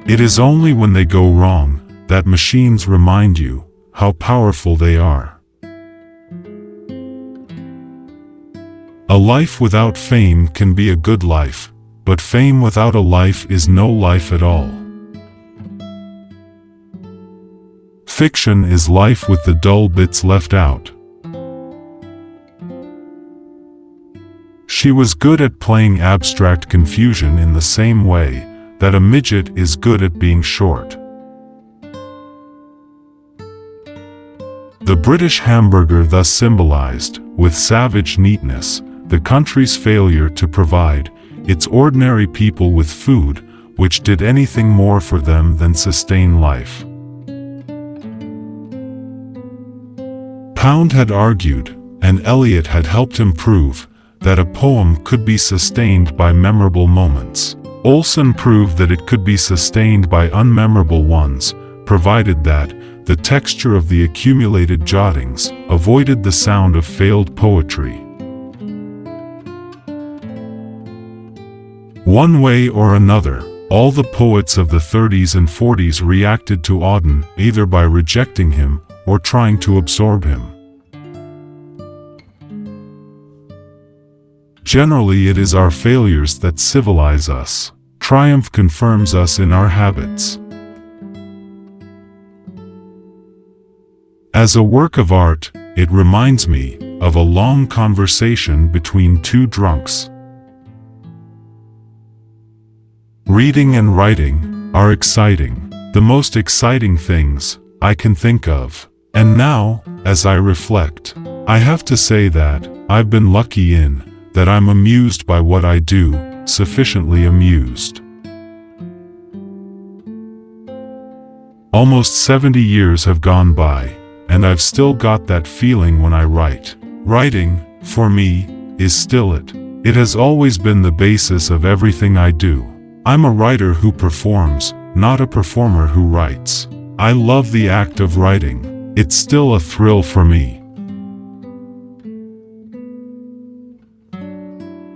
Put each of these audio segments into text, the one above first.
It is only when they go wrong that machines remind you how powerful they are. A life without fame can be a good life, but fame without a life is no life at all. Fiction is life with the dull bits left out. She was good at playing abstract confusion in the same way that a midget is good at being short. The British hamburger thus symbolized, with savage neatness, the country's failure to provide its ordinary people with food, which did anything more for them than sustain life. Pound had argued, and Eliot had helped him prove, that a poem could be sustained by memorable moments. Olson proved that it could be sustained by unmemorable ones, provided that the texture of the accumulated jottings avoided the sound of failed poetry. One way or another, all the poets of the 30s and 40s reacted to Auden either by rejecting him or trying to absorb him. Generally, it is our failures that civilize us. Triumph confirms us in our habits. As a work of art, it reminds me of a long conversation between two drunks. Reading and writing are exciting, the most exciting things I can think of. And now, as I reflect, I have to say that I've been lucky in that I'm amused by what I do, sufficiently amused. Almost 70 years have gone by, and I've still got that feeling when I write. Writing, for me, is still it. It has always been the basis of everything I do. I'm a writer who performs, not a performer who writes. I love the act of writing. It's still a thrill for me.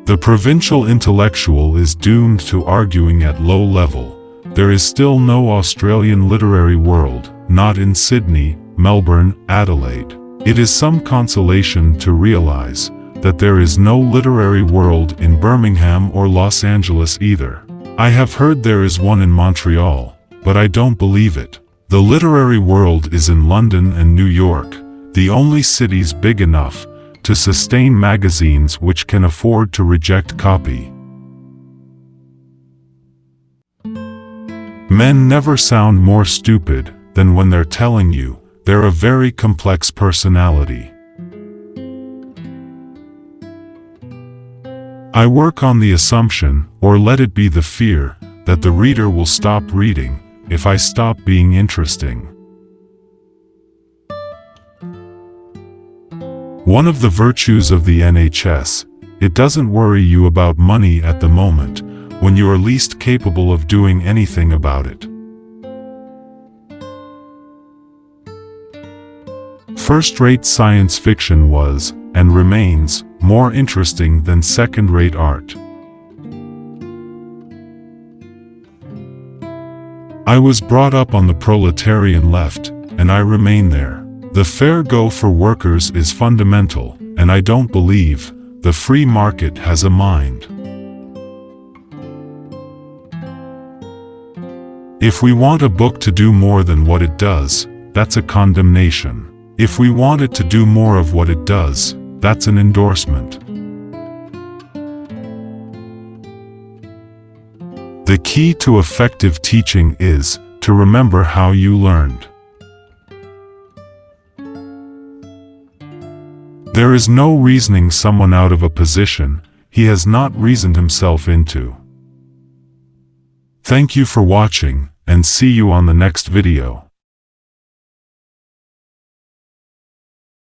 The provincial intellectual is doomed to arguing at low level. There is still no Australian literary world, not in Sydney, Melbourne, Adelaide. It is some consolation to realize that there is no literary world in Birmingham or Los Angeles either. I have heard there is one in Montreal, but I don't believe it. The literary world is in London and New York, the only cities big enough to sustain magazines which can afford to reject copy. Men never sound more stupid than when they're telling you they're a very complex personality. I work on the assumption, or let it be the fear, that the reader will stop reading if I stop being interesting. One of the virtues of the NHS, it doesn't worry you about money at the moment, when you are least capable of doing anything about it. First-rate science fiction was, and remains, more interesting than second-rate art. I was brought up on the proletarian left, and I remain there. The fair go for workers is fundamental, and I don't believe the free market has a mind. If we want a book to do more than what it does, that's a condemnation. If we want it to do more of what it does, that's an endorsement. The key to effective teaching is to remember how you learned. There is no reasoning someone out of a position he has not reasoned himself into. Thank you for watching, and see you on the next video.